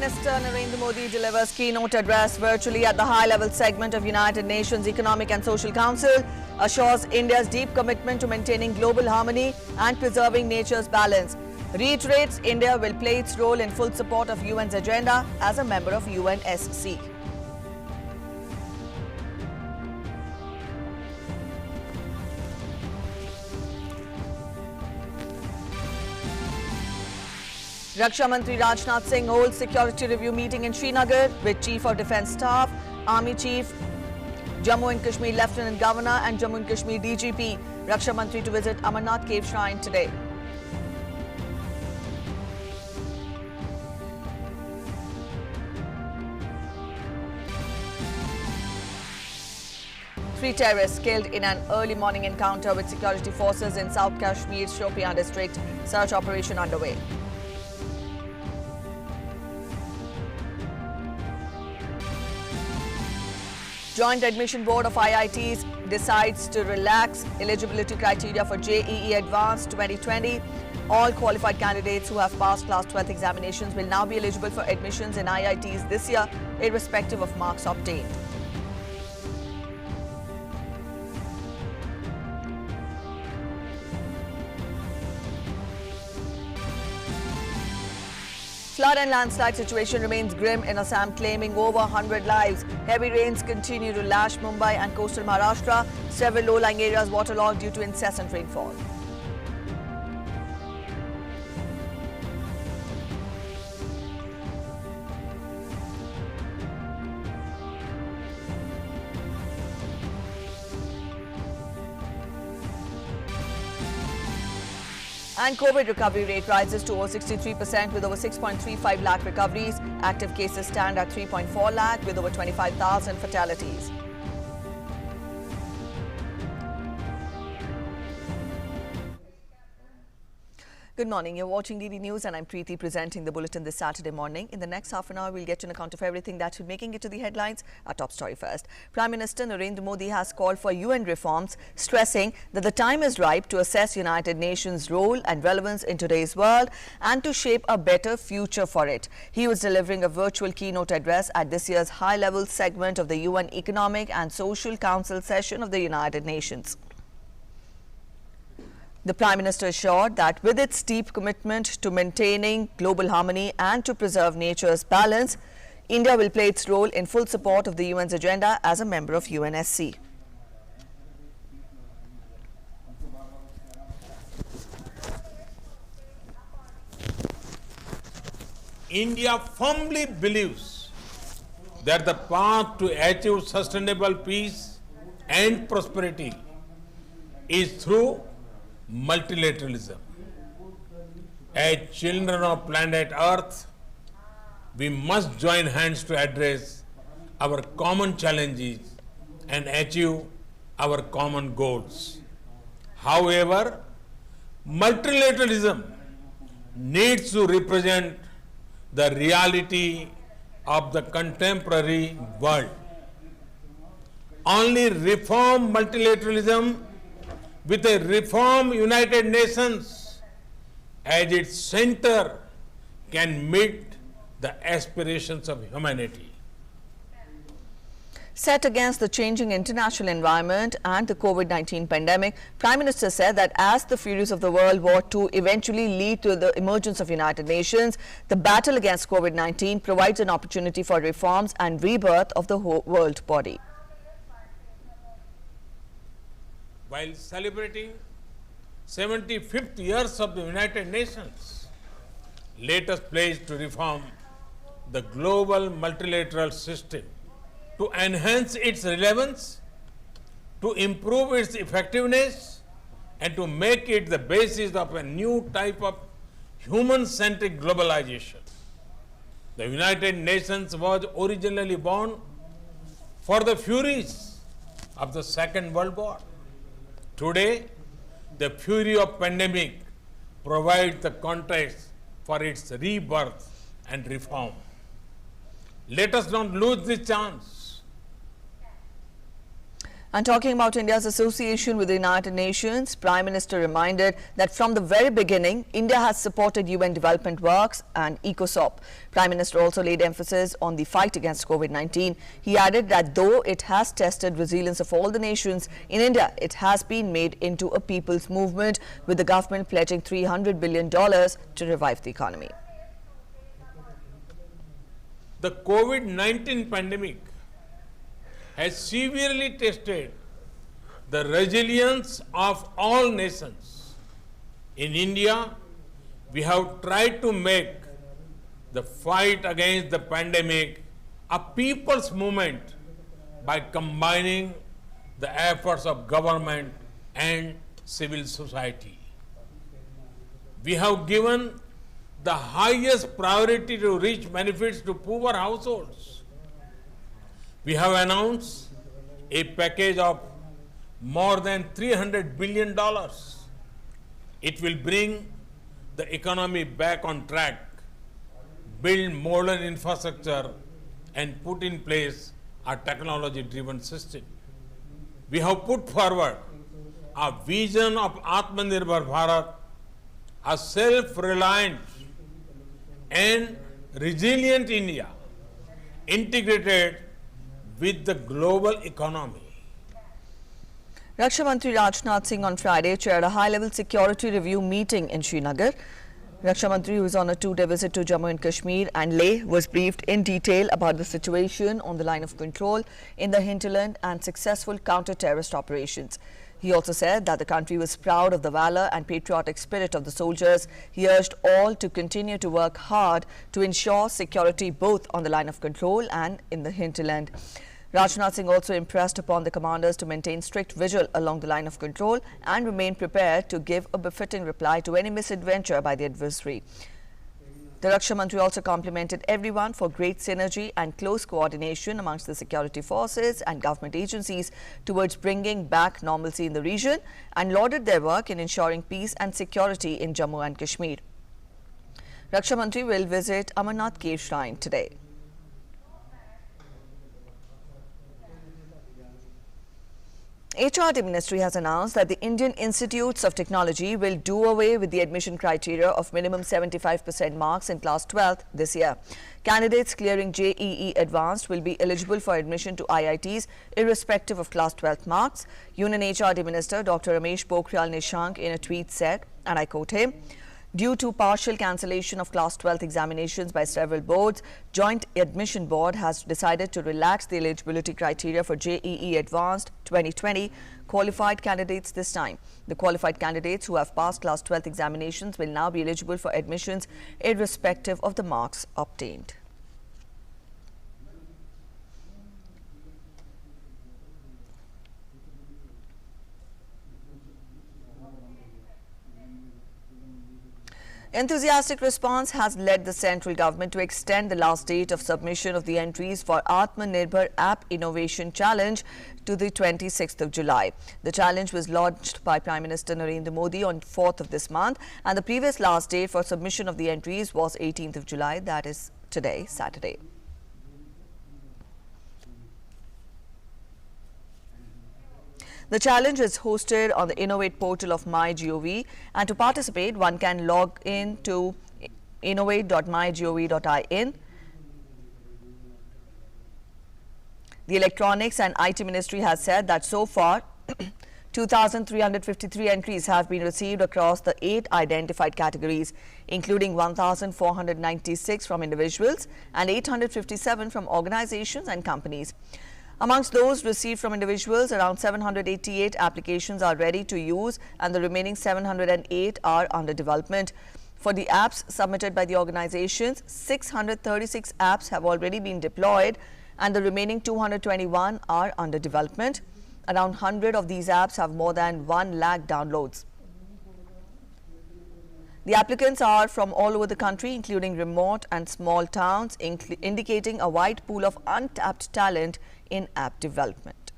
Minister Narendra Modi delivers keynote address virtually at the high-level segment of United Nations Economic and Social Council, assures India's deep commitment to maintaining global harmony and preserving nature's balance, reiterates India will play its role in full support of UN's agenda as a member of UNSC. Raksha Mantri Rajnath Singh holds security review meeting in Srinagar with Chief of Defence Staff, Army Chief, Jammu and Kashmir Lieutenant Governor and Jammu and Kashmir DGP. Raksha Mantri to visit Amarnath Cave Shrine today. Three terrorists killed in an early morning encounter with security forces in South Kashmir's Shopian district. Search operation underway. Joint Admission Board of IITs decides to relax eligibility criteria for JEE Advanced 2020. All qualified candidates who have passed class 12th examinations will now be eligible for admissions in IITs this year, irrespective of marks obtained. Flood and landslide situation remains grim in Assam, claiming over 100 lives. Heavy rains continue to lash Mumbai and coastal Maharashtra. Several low-lying areas waterlogged due to incessant rainfall. And COVID recovery rate rises to over 63% with over 6.35 lakh recoveries. Active cases stand at 3.4 lakh with over 25,000 fatalities. Good morning. You're watching DD News and I'm Preeti presenting the bulletin this Saturday morning. In the next half an hour, we'll get an account of everything that's making it to the headlines. Our top story first. Prime Minister Narendra Modi has called for UN reforms, stressing that the time is ripe to assess United Nations' role and relevance in today's world and to shape a better future for it. He was delivering a virtual keynote address at this year's high-level segment of the UN Economic and Social Council session of the United Nations. The Prime Minister assured that with its deep commitment to maintaining global harmony and to preserve nature's balance, India will play its role in full support of the UN's agenda as a member of UNSC. India firmly believes that the path to achieve sustainable peace and prosperity is through multilateralism. As children of planet Earth, we must join hands to address our common challenges and achieve our common goals. However, multilateralism needs to represent the reality of the contemporary world. Only reform multilateralism with a reformed United Nations as its center can meet the aspirations of humanity. Set against the changing international environment and the COVID-19 pandemic, Prime Minister said that as the furies of the World War II eventually lead to the emergence of United Nations, the battle against COVID-19 provides an opportunity for reforms and rebirth of the whole world body. While celebrating 75th years of the United Nations, let us pledge to reform the global multilateral system, to enhance its relevance, to improve its effectiveness, and to make it the basis of a new type of human-centric globalization. The United Nations was originally born for the furies of the Second World War. Today, the fury of pandemic provides the context for its rebirth and reform. Let us not lose this chance. And talking about India's association with the United Nations, Prime Minister reminded that from the very beginning, India has supported UN development works and ECOSOC. Prime Minister also laid emphasis on the fight against COVID-19. He added that though it has tested resilience of all the nations, in India it has been made into a people's movement, with the government pledging $300 billion to revive the economy. The COVID-19 pandemic has severely tested the resilience of all nations. In India, we have tried to make the fight against the pandemic a people's movement by combining the efforts of government and civil society. We have given the highest priority to reach benefits to poor households. We have announced a package of more than $300 billion. It will bring the economy back on track, build modern infrastructure, and put in place a technology-driven system. We have put forward a vision of Atmanirbhar Bharat, a self-reliant and resilient India, integrated with the global economy. Raksha Mantri Rajnath Singh on Friday chaired a high-level security review meeting in Srinagar. Raksha Mantri, who was on a two-day visit to Jammu and Kashmir and Leh, was briefed in detail about the situation on the line of control in the hinterland and successful counter-terrorist operations. He also said that the country was proud of the valor and patriotic spirit of the soldiers. He urged all to continue to work hard to ensure security both on the line of control and in the hinterland. Rajnath Singh also impressed upon the commanders to maintain strict vigil along the line of control and remain prepared to give a befitting reply to any misadventure by the adversary. The Raksha Mantri also complimented everyone for great synergy and close coordination amongst the security forces and government agencies towards bringing back normalcy in the region and lauded their work in ensuring peace and security in Jammu and Kashmir. Raksha Mantri will visit Amarnath Cave Shrine today. HRD Ministry has announced that the Indian Institutes of Technology will do away with the admission criteria of minimum 75% marks in class 12th this year. Candidates clearing JEE Advanced will be eligible for admission to IITs irrespective of class 12th marks. Union HRD Minister Dr. Ramesh Pokhriyal Nishank in a tweet said, and I quote him, "Due to partial cancellation of class 12th examinations by several boards, Joint Admission Board has decided to relax the eligibility criteria for JEE Advanced 2020 qualified candidates this time. The qualified candidates who have passed class 12th examinations will now be eligible for admissions irrespective of the marks obtained." Enthusiastic response has led the central government to extend the last date of submission of the entries for Atmanirbhar App Innovation Challenge to the 26th of July. The challenge was launched by Prime Minister Narendra Modi on 4th of this month, and the previous last date for submission of the entries was 18th of July, that is today, Saturday. The challenge is hosted on the Innovate portal of MyGov, and to participate, one can log in to innovate.mygov.in. The Electronics and IT Ministry has said that so far, 2,353 entries have been received across the 8 identified categories, including 1,496 from individuals and 857 from organizations and companies. Amongst those received from individuals, around 788 applications are ready to use and the remaining 708 are under development. For the apps submitted by the organizations, 636 apps have already been deployed and the remaining 221 are under development. Around 100 of these apps have more than 1 lakh downloads. The applicants are from all over the country, including remote and small towns, indicating a wide pool of untapped talent in app development.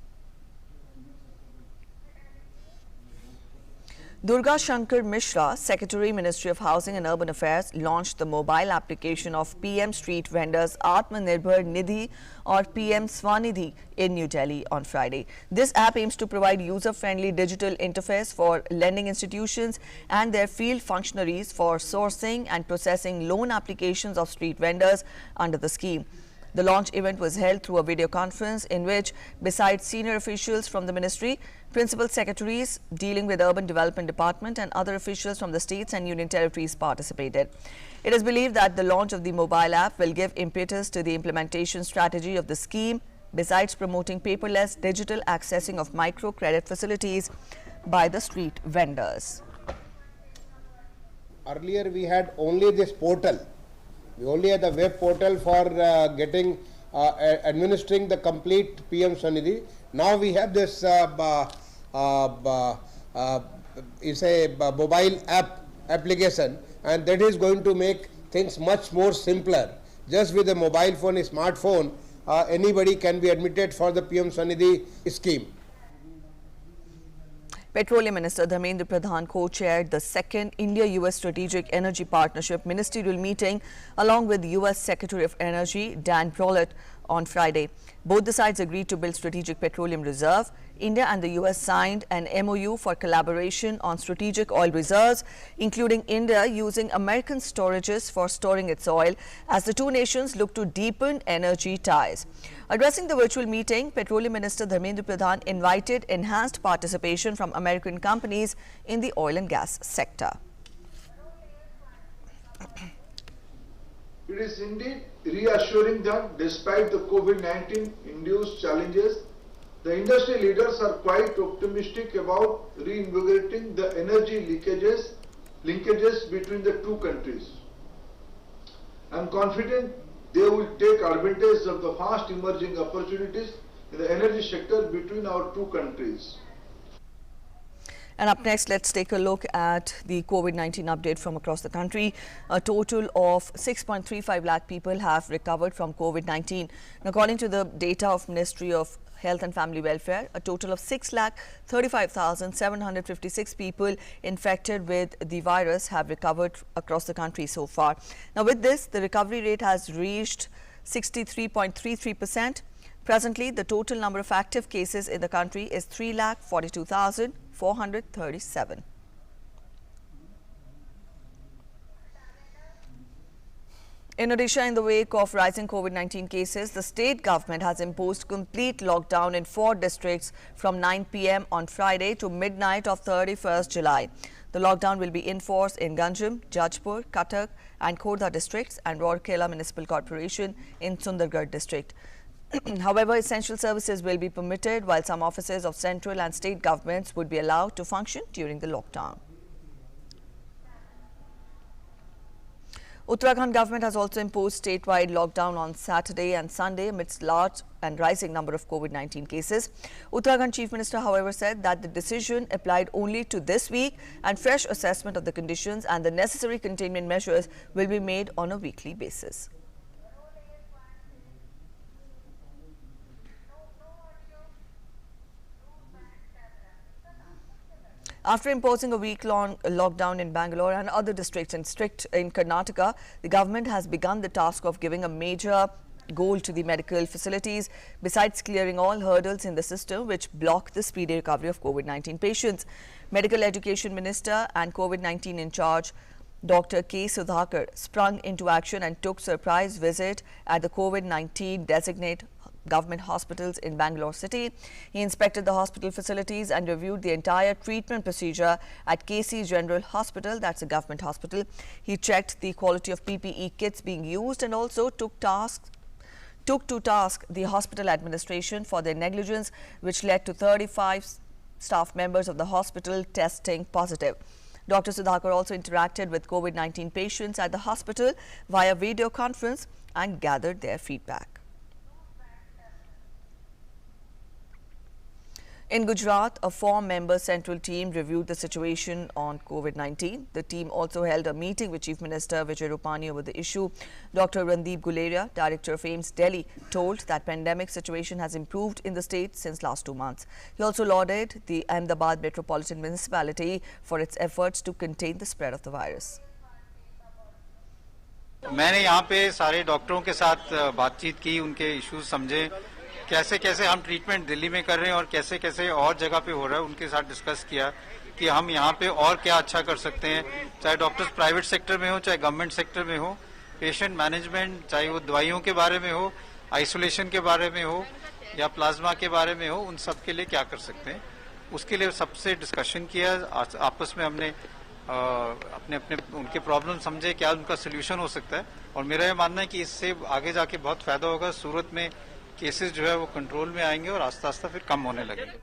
Durga Shankar Mishra, Secretary, Ministry of Housing and Urban Affairs, launched the mobile application of PM Street Vendors Atmanirbhar Nidhi or PM Swanidhi in New Delhi on Friday. This app aims to provide user-friendly digital interface for lending institutions and their field functionaries for sourcing and processing loan applications of street vendors under the scheme. The launch event was held through a video conference in which, besides senior officials from the ministry, principal secretaries dealing with Urban Development Department and other officials from the states and union territories participated. It is believed that the launch of the mobile app will give impetus to the implementation strategy of the scheme, besides promoting paperless digital accessing of microcredit facilities by the street vendors. Earlier we had only this portal. We only had the web portal for administering the complete PM Swanidhi. Now we have this mobile app application, and that is going to make things much more simpler. Just with a mobile phone, a smartphone, anybody can be admitted for the PM Swanidhi scheme. Petroleum Minister Dharmendra Pradhan co-chaired the second India-US Strategic Energy Partnership ministerial meeting along with US Secretary of Energy Dan Brouillette on Friday. Both the sides agreed to build strategic petroleum reserve. India and the US signed an MOU for collaboration on strategic oil reserves, including India using American storages for storing its oil as the two nations look to deepen energy ties. Addressing the virtual meeting, Petroleum Minister Dharmendra Pradhan invited enhanced participation from American companies in the oil and gas sector. It is indeed reassuring that despite the COVID-19 induced challenges, the industry leaders are quite optimistic about reinvigorating the energy linkages between the two countries. I am confident they will take advantage of the fast emerging opportunities in the energy sector between our two countries. And up next, let's take a look at the COVID-19 update from across the country. A total of 6.35 lakh people have recovered from COVID-19. According to the data of Ministry of Health and Family Welfare, a total of 6,35,756 people infected with the virus have recovered across the country so far. Now, with this, the recovery rate has reached 63.33%. Presently, the total number of active cases in the country is 3,42,437. In Odisha, in the wake of rising COVID-19 cases, the state government has imposed complete lockdown in 4 districts from 9 p.m. on Friday to midnight of 31st July. The lockdown will be in force in Ganjam, Jajpur, Cuttack and Khordha districts and Rourkela Municipal Corporation in Sundargarh district. However, essential services will be permitted, while some offices of central and state governments would be allowed to function during the lockdown. Uttarakhand government has also imposed statewide lockdown on Saturday and Sunday amidst large and rising number of COVID-19 cases. Uttarakhand Chief Minister, however, said that the decision applied only to this week and fresh assessment of the conditions and the necessary containment measures will be made on a weekly basis. After imposing a week-long lockdown in Bangalore and other districts in Karnataka, the government has begun the task of giving a major goal to the medical facilities, besides clearing all hurdles in the system which block the speedy recovery of COVID-19 patients. Medical Education Minister and COVID-19 in charge Dr. K. Sudhakar sprung into action and took surprise visit at the COVID-19 designate government hospitals in Bangalore city. He inspected the hospital facilities and reviewed the entire treatment procedure at KC General Hospital, that's a government hospital. He checked the quality of PPE kits being used and also took to task the hospital administration for their negligence, which led to 35 staff members of the hospital testing positive. Dr. Sudhakar also interacted with COVID-19 patients at the hospital via video conference and gathered their feedback. In Gujarat, a four-member central team reviewed the situation on COVID-19. The team also held a meeting with Chief Minister Vijay Rupani over the issue. Dr. Randeep Guleria, director of AIIMS Delhi, told that pandemic situation has improved in the state since last 2 months. He also lauded the Ahmedabad Metropolitan Municipality for its efforts to contain the spread of the virus. मैंने यहाँ पे सारे डॉक्टरों के साथ बातचीत की, उनके इश्यूज समझे, कैसे कैसे हम ट्रीटमेंट दिल्ली में कर रहे हैं और कैसे कैसे और जगह पे हो रहा है, उनके साथ डिस्कस किया कि हम यहाँ पे और क्या अच्छा कर सकते हैं, चाहे डॉक्टर्स प्राइवेट सेक्टर में हो चाहे गवर्नमेंट सेक्टर में हो, पेशेंट मैनेजमेंट चाहे वो दवाइयों के बारे में हो, आइसोलेशन के बारे में हो या प्लाज्मा के बारे में हो, उन सब के लिए क्या कर सकते हैं, उसके लिए सबसे डिस्कशन किया। आपस में हमने अपने अपने उनके प्रॉब्लम समझे, क्या उनका सोल्यूशन हो सकता है, और मेरा ये मानना है कि इससे आगे जाके बहुत फायदा होगा। सूरत में केसेस जो है वो कंट्रोल में आएंगे और आस्ता आस्ता फिर कम होने लगेंगे।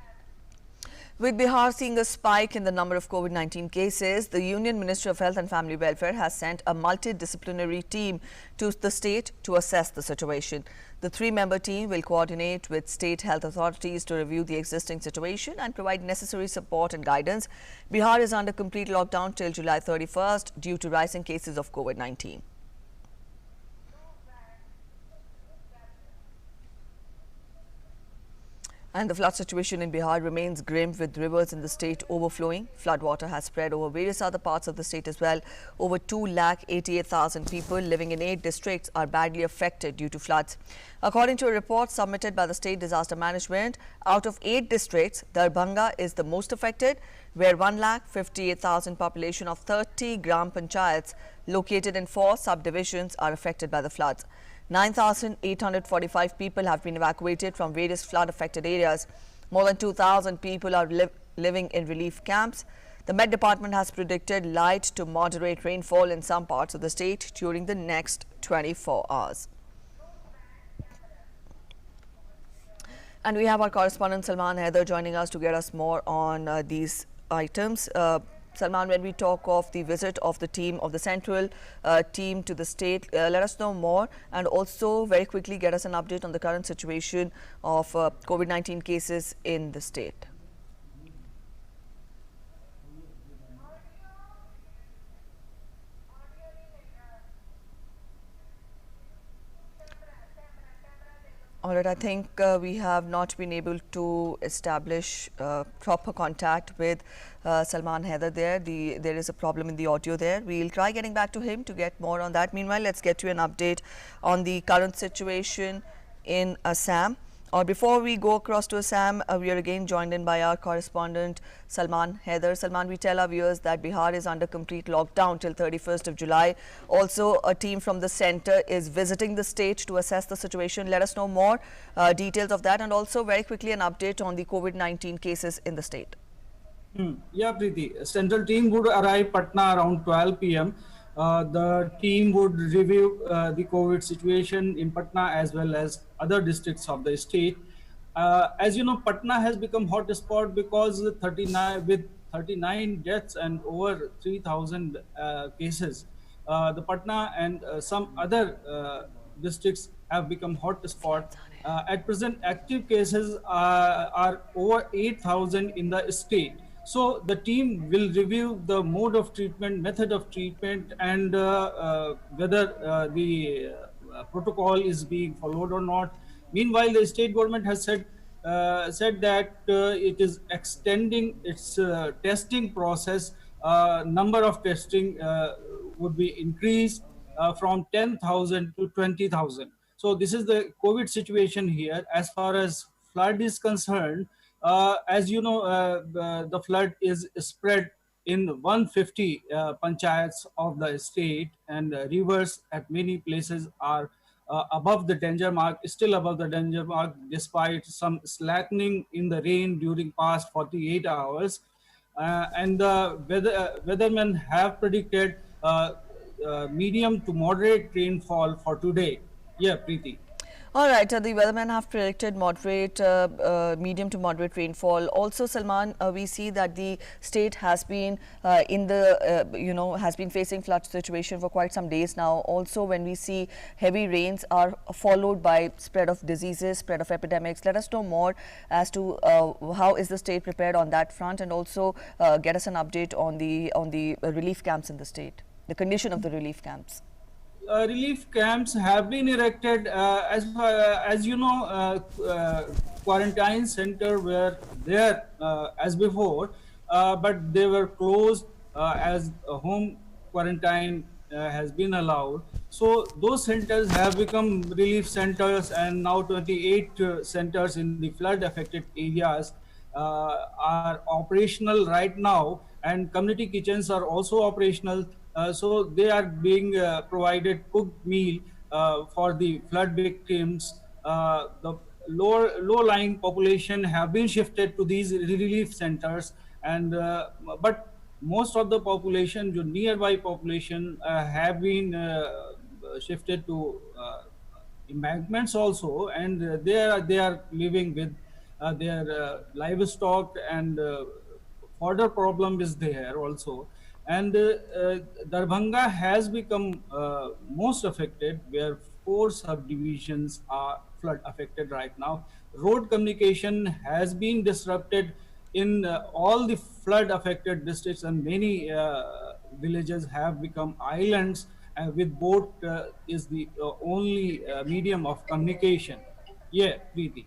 With Bihar seeing a spike in the number of COVID-19 cases, the Union Ministry of Health and Family Welfare has sent a multidisciplinary team to the state to assess the situation. The three-member team will coordinate with state health authorities to review the existing situation and provide necessary support and guidance. Bihar is under complete lockdown till July 31st due to rising cases of COVID-19. And the flood situation in Bihar remains grim, with rivers in the state overflowing. Floodwater has spread over various other parts of the state as well. Over 288,000 people living in 8 districts are badly affected due to floods. According to a report submitted by the State Disaster Management, out of 8 districts, Darbhanga is the most affected, where 1,58,000 population of 30 Gram Panchayats located in 4 subdivisions are affected by the floods. 9,845 people have been evacuated from various flood-affected areas. More than 2,000 people are living in relief camps. The Met Department has predicted light to moderate rainfall in some parts of the state during the next 24 hours. And we have our correspondent Salman Haider joining us to get us more on these items. Salman, when we talk of the visit of the team, of the central team to the state, let us know more, and also very quickly get us an update on the current situation of COVID-19 cases in the state. All right, I think we have not been able to establish proper contact with Salman Haider there. There is a problem in the audio there. We'll try getting back to him to get more on that. Meanwhile, let's get you an update on the current situation in Assam. Or before we go across to Assam, we are again joined in by our correspondent Salman Haider. Salman, we tell our viewers that Bihar is under complete lockdown till 31st of July. Also, a team from the centre is visiting the state to assess the situation. Let us know more details of that, and also very quickly an update on the COVID-19 cases in the state. Yeah, Preeti. Central team would arrive Patna around 12 p.m. The team would review the COVID situation in Patna as well as other districts of the state. As you know, Patna has become hot spot because 39 deaths and over 3,000 cases. The Patna and some other districts have become hot spot. At present, active cases are over 8,000 in the state. So the team will review the mode of treatment, method of treatment, and whether the protocol is being followed or not. Meanwhile, the state government has said that it is extending its testing process. Number of testing would be increased from 10,000 to 20,000. So this is the COVID situation here. As far as flood is concerned, as you know, the flood is spread in 150 panchayats of the state, and rivers at many places are above the danger mark, still above the danger mark, despite some slackening in the rain during past 48 hours. And the weathermen have predicted medium to moderate rainfall for today. Yeah, Preeti. All right, the weathermen have predicted moderate, medium to moderate rainfall. Also, Salman, we see that the state has been has been facing flood situation for quite some days now. Also, when we see heavy rains are followed by spread of diseases, spread of epidemics. Let us know more as to how is the state prepared on that front, and also get us an update on the relief camps in the state, the condition of the relief camps. Relief camps have been erected. As you know, quarantine center were there as before, but they were closed as home quarantine has been allowed. So those centers have become relief centers, and now 28 centers in the flood affected areas are operational right now, and community kitchens are also operational. So they are being provided cooked meal for the flood victims. The low-lying population have been shifted to these relief centers, and but most of the population, the nearby population, have been shifted to embankments also, and they are living with their livestock, and further problem is there also. And Darbhanga has become most affected, where 4 subdivisions are flood affected right now. Road communication has been disrupted in all the flood affected districts, and many villages have become islands, with boat is the only medium of communication. Yeah, Preeti.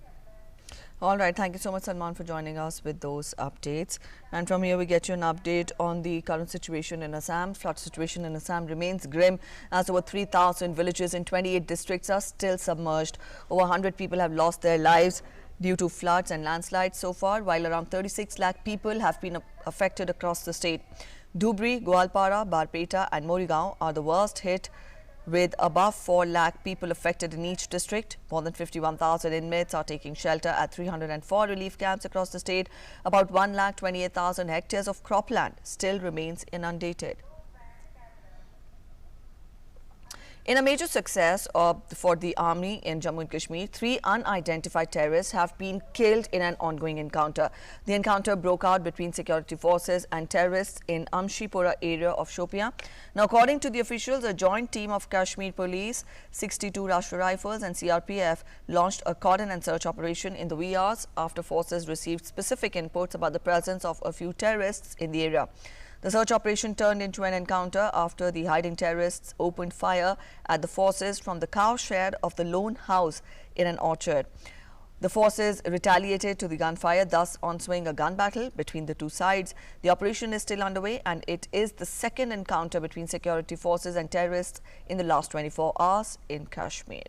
All right, thank you so much, Salman, for joining us with those updates. And from here, we get you an update on the current situation in Assam. Flood situation in Assam remains grim, as over 3,000 villages in 28 districts are still submerged. Over 100 people have lost their lives due to floods and landslides so far, while around 36 lakh people have been affected across the state. Dhubri, Goalpara, Barpeta and Morigaon are the worst hit, with above 4 lakh people affected in each district. More than 51,000 inmates are taking shelter at 304 relief camps across the state. About 1,28,000 hectares of cropland still remains inundated. In a major success for the army in Jammu and Kashmir, 3 unidentified terrorists have been killed in an ongoing encounter. The encounter broke out between security forces and terrorists in Amshipura area of Shopian. Now, according to the officials, a joint team of Kashmir Police, 62 Rashtra Rifles and CRPF launched a cordon and search operation in the wee hours after forces received specific inputs about the presence of a few terrorists in the area. The search operation turned into an encounter after the hiding terrorists opened fire at the forces from the cow shed of the lone house in an orchard. The forces retaliated to the gunfire, thus ensuing a gun battle between the two sides. The operation is still underway, and it is the second encounter between security forces and terrorists in the last 24 hours in Kashmir.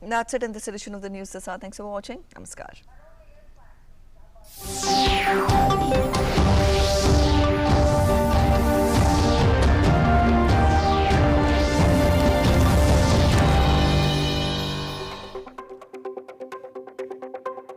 That's it in this edition of the News This Hour. Thanks for watching. Namaskar.